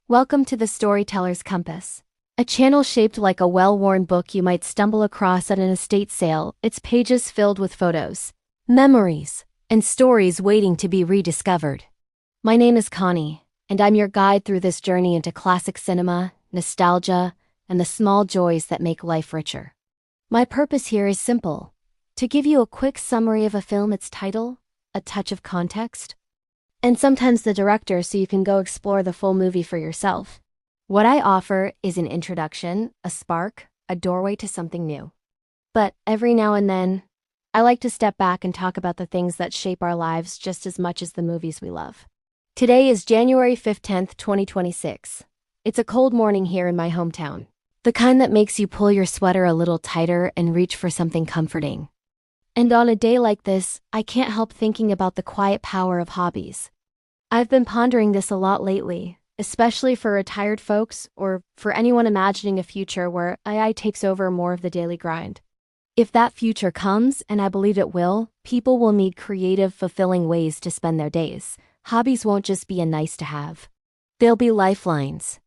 Welcome to the Storyteller's Compass, a channel shaped like a well-worn book you might stumble across at an estate sale, its pages filled with photos, memories, and stories waiting to be rediscovered. My name is Connie, and I'm your guide through this journey into classic cinema, nostalgia, and the small joys that make life richer. My purpose here is simple: to give you a quick summary of a film, its title, a touch of context, and sometimes the director, so you can go explore the full movie for yourself. What I offer is an introduction, a spark, a doorway to something new. But every now and then, I like to step back and talk about the things that shape our lives just as much as the movies we love. Today is January 15th, 2026. It's a cold morning here in my hometown. The kind that makes you pull your sweater a little tighter and reach for something comforting. And on a day like this, I can't help thinking about the quiet power of hobbies. I've been pondering this a lot lately, especially for retired folks or for anyone imagining a future where AI takes over more of the daily grind. If that future comes, and I believe it will, people will need creative, fulfilling ways to spend their days. Hobbies won't just be a nice to have. They'll be lifelines.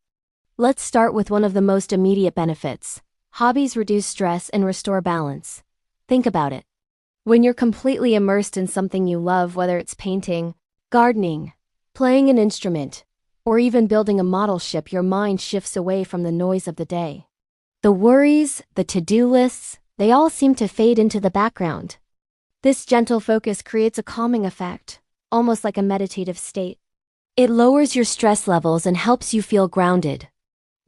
Let's start with one of the most immediate benefits. Hobbies reduce stress and restore balance. Think about it. When you're completely immersed in something you love, whether it's painting, gardening, playing an instrument, or even building a model ship, your mind shifts away from the noise of the day. The worries, the to-do lists, they all seem to fade into the background. This gentle focus creates a calming effect, almost like a meditative state. It lowers your stress levels and helps you feel grounded.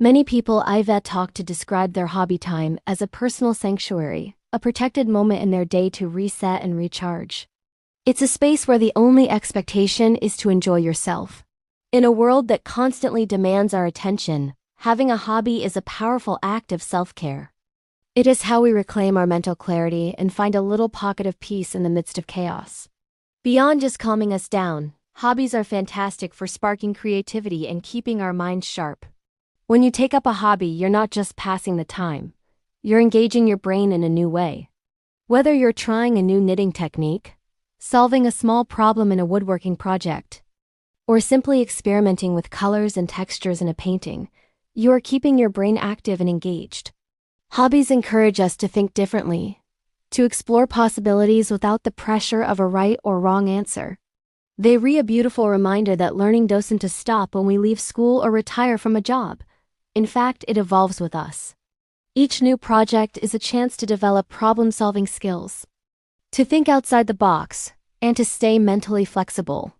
Many people I've talked to describe their hobby time as a personal sanctuary, a protected moment in their day to reset and recharge. It's a space where the only expectation is to enjoy yourself. In a world that constantly demands our attention, having a hobby is a powerful act of self-care. It is how we reclaim our mental clarity and find a little pocket of peace in the midst of chaos. Beyond just calming us down, hobbies are fantastic for sparking creativity and keeping our minds sharp. When you take up a hobby, you're not just passing the time. You're engaging your brain in a new way. Whether you're trying a new knitting technique, solving a small problem in a woodworking project, or simply experimenting with colors and textures in a painting, you are keeping your brain active and engaged. Hobbies encourage us to think differently, to explore possibilities without the pressure of a right or wrong answer. They're a beautiful reminder that learning doesn't stop when we leave school or retire from a job. In fact, it evolves with us. Each new project is a chance to develop problem-solving skills, to think outside the box, and to stay mentally flexible.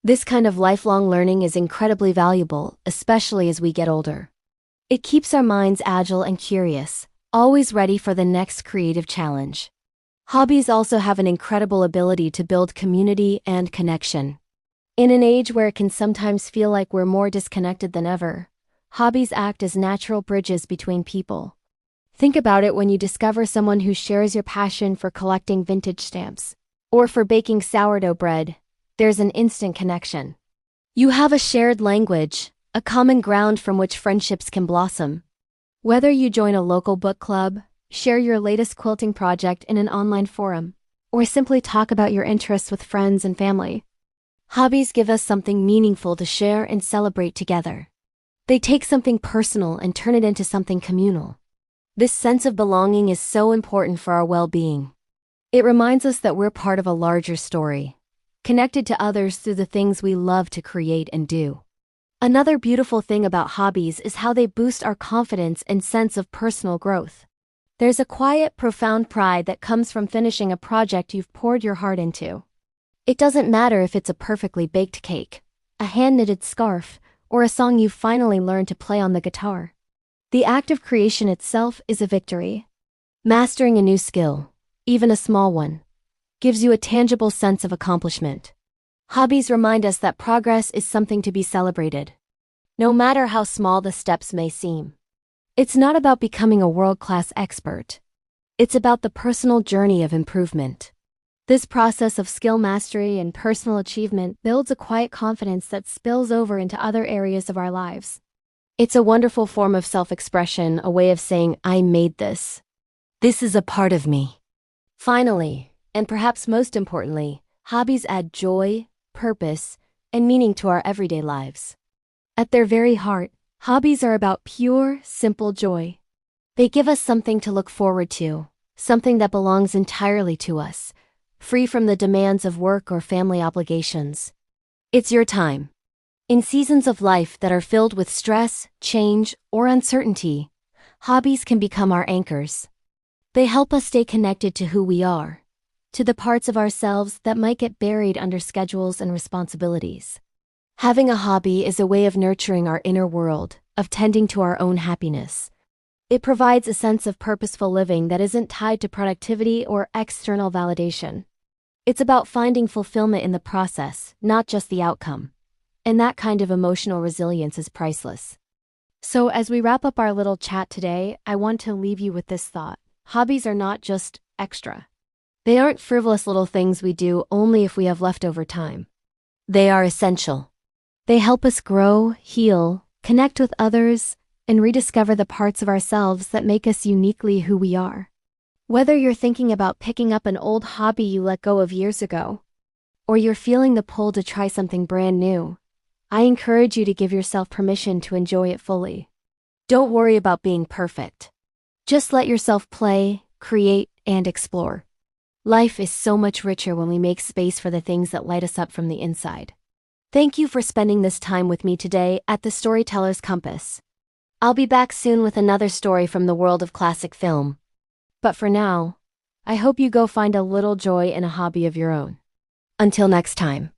This kind of lifelong learning is incredibly valuable, especially as we get older. It keeps our minds agile and curious, always ready for the next creative challenge. Hobbies also have an incredible ability to build community and connection. In an age where it can sometimes feel like we're more disconnected than ever, hobbies act as natural bridges between people. Think about it when you discover someone who shares your passion for collecting vintage stamps, or for baking sourdough bread. There's an instant connection. You have a shared language, a common ground from which friendships can blossom. Whether you join a local book club, share your latest quilting project in an online forum, or simply talk about your interests with friends and family, hobbies give us something meaningful to share and celebrate together. They take something personal and turn it into something communal. This sense of belonging is so important for our well-being. It reminds us that we're part of a larger story, connected to others through the things we love to create and do. Another beautiful thing about hobbies is how they boost our confidence and sense of personal growth. There's a quiet, profound pride that comes from finishing a project you've poured your heart into. It doesn't matter if it's a perfectly baked cake, a hand-knitted scarf, or a song you've finally learned to play on the guitar. The act of creation itself is a victory. Mastering a new skill, even a small one, gives you a tangible sense of accomplishment. Hobbies remind us that progress is something to be celebrated, no matter how small the steps may seem. It's not about becoming a world-class expert. It's about the personal journey of improvement. This process of skill mastery and personal achievement builds a quiet confidence that spills over into other areas of our lives. It's a wonderful form of self-expression, a way of saying, I made this. This is a part of me. Finally, and perhaps most importantly, hobbies add joy, purpose, and meaning to our everyday lives. At their very heart, hobbies are about pure, simple joy. They give us something to look forward to, something that belongs entirely to us, free from the demands of work or family obligations. It's your time. In seasons of life that are filled with stress, change, or uncertainty, hobbies can become our anchors. They help us stay connected to who we are, to the parts of ourselves that might get buried under schedules and responsibilities. Having a hobby is a way of nurturing our inner world, of tending to our own happiness. It provides a sense of purposeful living that isn't tied to productivity or external validation. It's about finding fulfillment in the process, not just the outcome. And that kind of emotional resilience is priceless. So as we wrap up our little chat today, I want to leave you with this thought. Hobbies are not just extra. They aren't frivolous little things we do only if we have leftover time. They are essential. They help us grow, heal, connect with others, and rediscover the parts of ourselves that make us uniquely who we are. Whether you're thinking about picking up an old hobby you let go of years ago, or you're feeling the pull to try something brand new, I encourage you to give yourself permission to enjoy it fully. Don't worry about being perfect. Just let yourself play, create, and explore. Life is so much richer when we make space for the things that light us up from the inside. Thank you for spending this time with me today at the Storyteller's Compass. I'll be back soon with another story from the world of classic film. But for now, I hope you go find a little joy in a hobby of your own. Until next time.